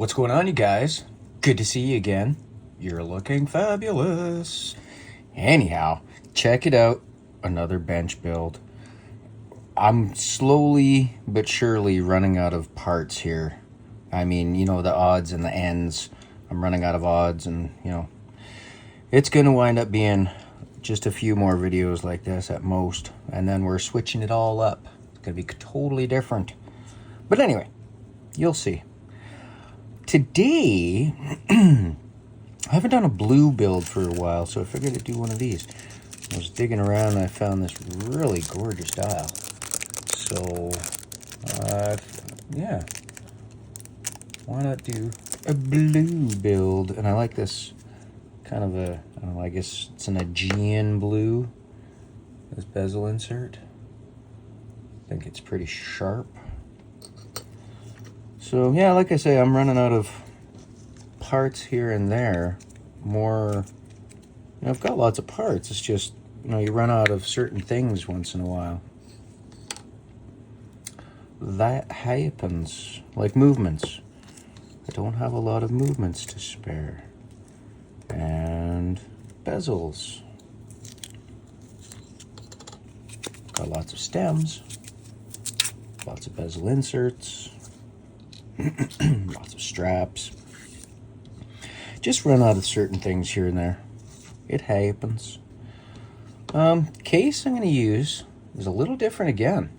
What's going on, you guys? Good to see you again. You're looking fabulous. Anyhow, check it out. Another bench build. I'm slowly but surely running out of parts here. I mean, you know, the odds and the ends. I'm running out of odds, and, you know, it's going to wind up being just a few more videos like this at most. And then we're switching it all up. It's going to be totally different. But anyway, you'll see. Today, I haven't done a blue build for a while, so I figured I'd do one of these. I was digging around and I found this really gorgeous dial. So, yeah, why not do a blue build? And I like this kind of a, I don't know, I guess it's an Aegean blue, this bezel insert. I think it's pretty sharp. So yeah, like I say, I'm running out of parts here and there. More, you know, I've got lots of parts. It's just, you know, you run out of certain things once in a while. That happens, like movements. I don't have a lot of movements to spare. And bezels. Got lots of stems. Lots of bezel inserts. Lots of straps. Just run out of certain things here and there. It happens. Case I'm going to use is a little different again.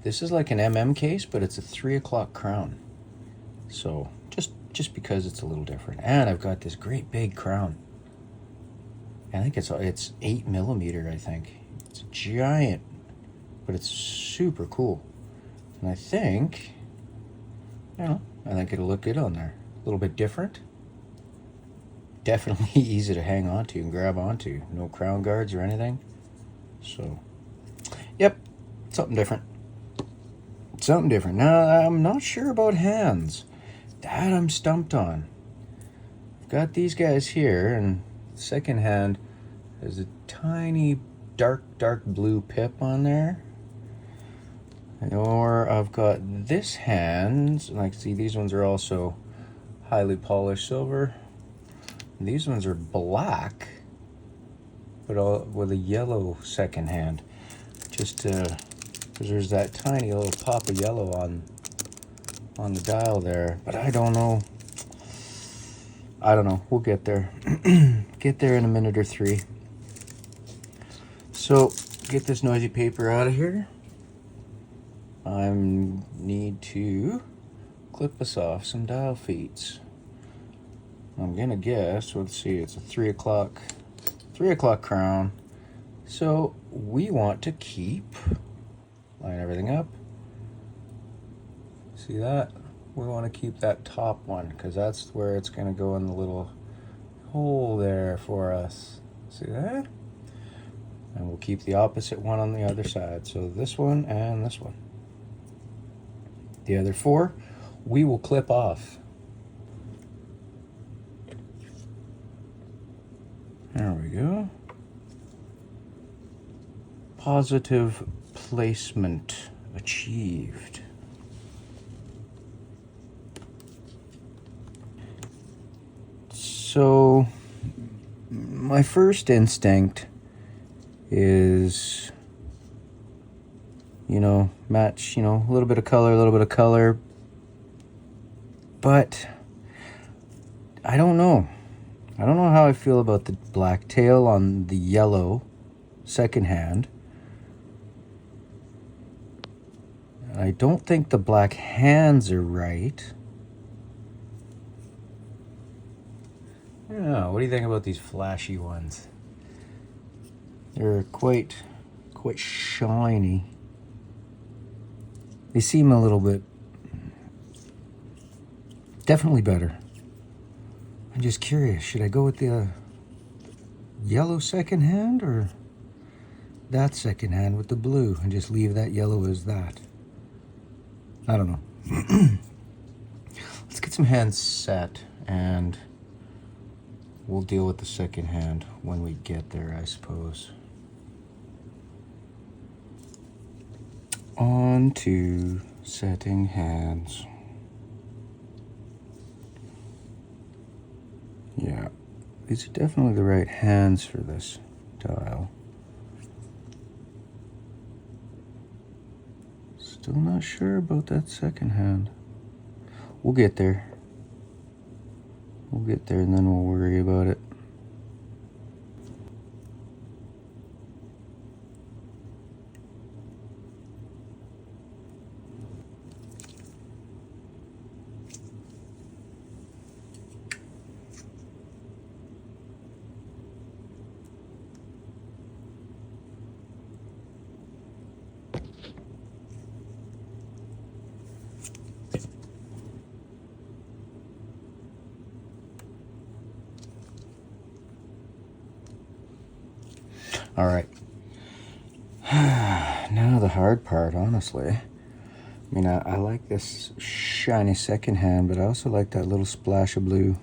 This is like an case, but it's a 3 o'clock crown. So just because it's a little different. And I've got this great big crown. I think it's 8mm, I think. It's giant, but it's super cool. And I think, you know, I think it'll look good on there. A little bit different. Definitely easy to hang on to and grab onto. No crown guards or anything. So, yep, something different. Something different. Now, I'm not sure about hands. That I'm stumped on. I've got these guys here, and second hand has a tiny dark blue pip on there. Or I've got this hand, like, see, these ones are also highly polished silver. These ones are black, but all with a yellow second hand. Just because there's that tiny little pop of yellow on the dial there. But I don't know. We'll get there. Get there in a minute or three. So, get this noisy paper out of here. I need to clip us off some dial feet. I'm gonna guess, let's see, it's a 3 o'clock crown. So we want to line everything up. See that? We want to keep that top one because that's where it's gonna go in the little hole there for us. See that? And we'll keep the opposite one on the other side. So this one and this one. The other 4, we will clip off. There we go. Positive placement achieved. So, my first instinct is, you know, match, you know, a little bit of color, but I don't know. I don't know how I feel about the black tail on the yellow second hand. I don't think the black hands are right. I don't know. What do you think about these flashy ones? They're quite shiny. They seem a little bit, definitely better. I'm just curious, should I go with the yellow second hand or that second hand with the blue and just leave that yellow as that? I don't know. Let's get some hands set and we'll deal with the second hand when we get there, I suppose. On to setting hands. Yeah, these are definitely the right hands for this dial. Still not sure about that second hand. We'll get there. We'll get there and then we'll worry about it. All right. Now the hard part, honestly. I mean, I like this shiny second hand, but I also like that little splash of blue.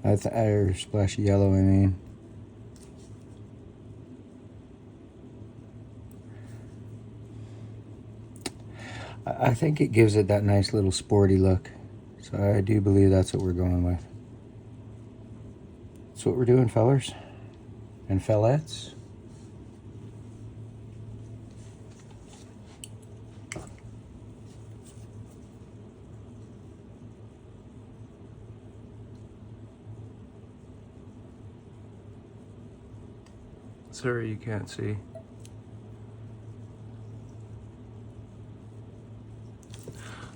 Or splash of yellow, I mean. I think it gives it that nice little sporty look. So I do believe that's what we're going with. That's what we're doing, fellers and fellettes. Sorry you can't see.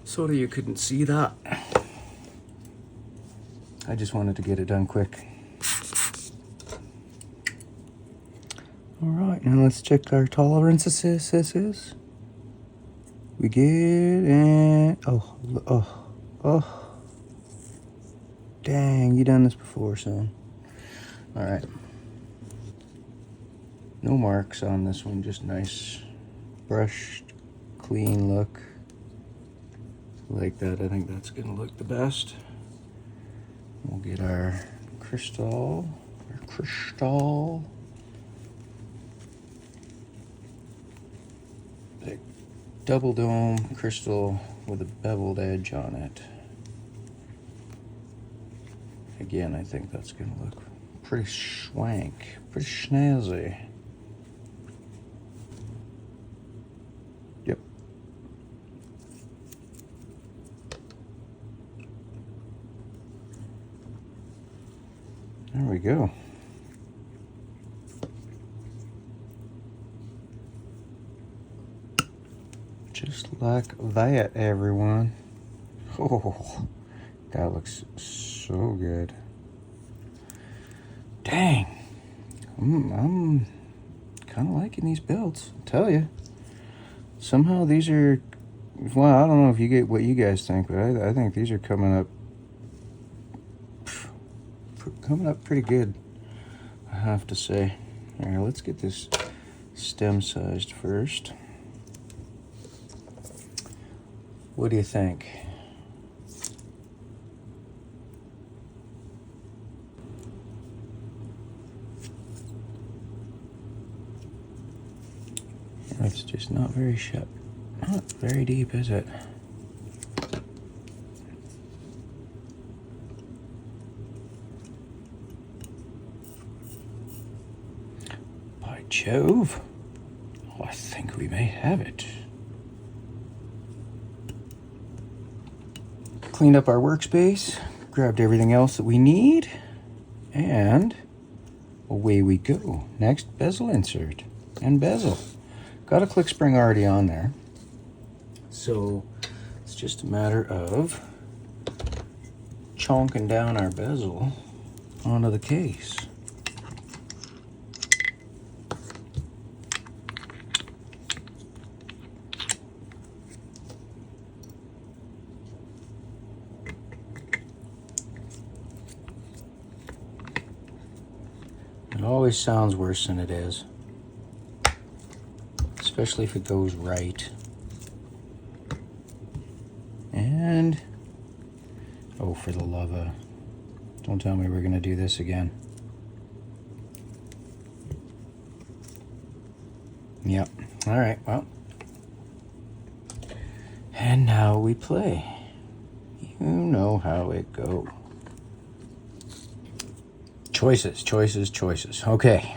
Sorry you couldn't see that. I just wanted to get it done quick. All right, now let's check our tolerances. We get and oh. Dang, you done this before, son. All right. No marks on this one, just nice brushed, clean look. Like that, I think that's gonna look the best. We'll get our crystal. The double dome crystal with a beveled edge on it. Again, I think that's gonna look pretty schwank, pretty snazzy. Yep. There we go. Just like that, everyone. Oh, that looks so good. Dang. I'm kind of liking these builds, I'll tell you. Somehow these are, well, I don't know if you get what you guys think, but I think these are coming up pretty good, I have to say. All right, let's get this stem sized first. What do you think? It's just not very sharp, not very deep, is it? By Jove, oh, I think we may have it. Cleaned up our workspace, grabbed everything else that we need, and away we go. Next, bezel insert and bezel. Got a click spring already on there, so it's just a matter of chonking down our bezel onto the case. It always sounds worse than it is, especially if it goes right. And, oh, for the love of, don't tell me we're gonna do this again. Yep, all right, well. And now we play. You know how it goes. Choices, choices, choices. Okay,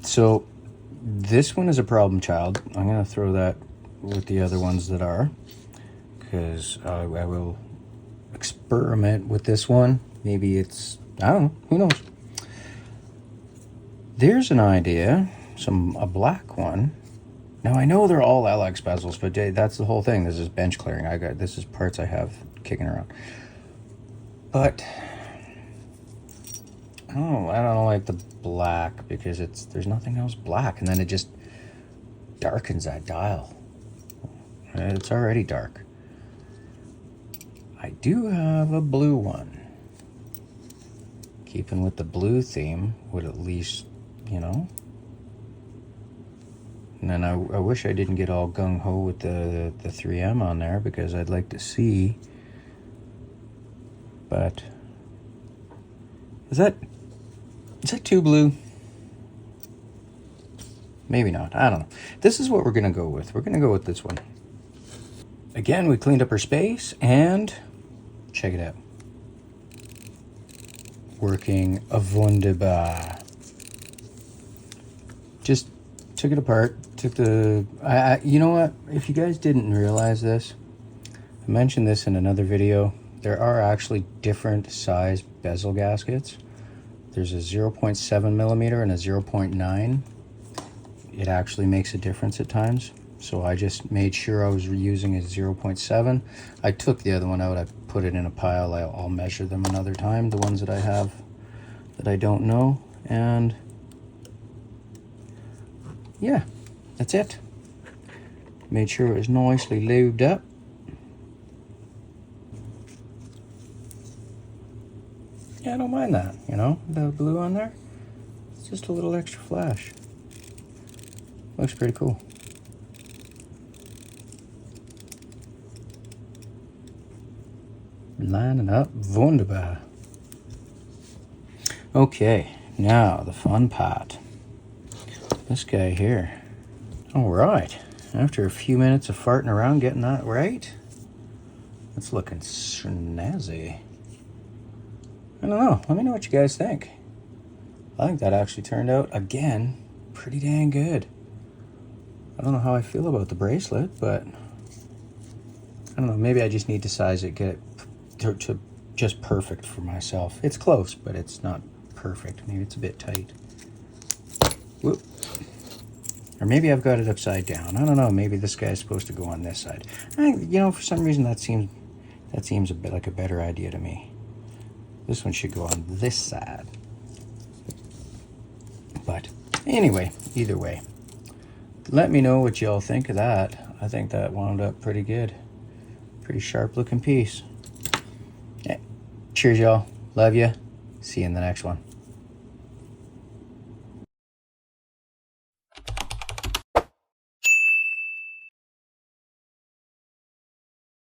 so this one is a problem child. I'm gonna throw that with the other ones that are, because I will experiment with this one. Maybe it's, I don't know, who knows. There's an idea, a black one. Now I know they're all LX bezels, but that's the whole thing. This is bench clearing. This is parts I have kicking around. But I don't like the black because there's nothing else black, and then it just darkens that dial. It's already dark. I do have a blue one. Keeping with the blue theme would at least, you know. And then I wish I didn't get all gung-ho with the 3M on there, because I'd like to see. But is that too blue? Maybe not. I don't know. This is what we're going to go with. We're going to go with this one. Again, we cleaned up our space, and check it out. Working wunderbar. Just took it apart. Took the... you know what? If you guys didn't realize this, I mentioned this in another video. There are actually different size bezel gaskets. There's a 0.7 millimeter and a 0.9. It actually makes a difference at times. So I just made sure I was using a 0.7. I took the other one out. I put it in a pile. I'll measure them another time, the ones that I have that I don't know. And yeah, that's it. Made sure it was nicely lubed up. Yeah, I don't mind that, you know, the blue on there. It's just a little extra flash. Looks pretty cool. Lining up, wunderbar. Okay, now the fun part. This guy here. All right, after a few minutes of farting around getting that right, it's looking snazzy. I don't know, let me know what you guys think. I think that actually turned out, again, pretty dang good. I don't know how I feel about the bracelet, but I don't know, maybe I just need to size it, get it to just perfect for myself. It's close, but it's not perfect. Maybe it's a bit tight. Whoop. Or maybe I've got it upside down. I don't know, maybe this guy's supposed to go on this side. You know, for some reason that seems a bit like a better idea to me. This one should go on this side. But anyway, either way, let me know what y'all think of that. I think that wound up pretty good. Pretty sharp looking piece. Yeah. Cheers, y'all. Love ya. See you in the next one.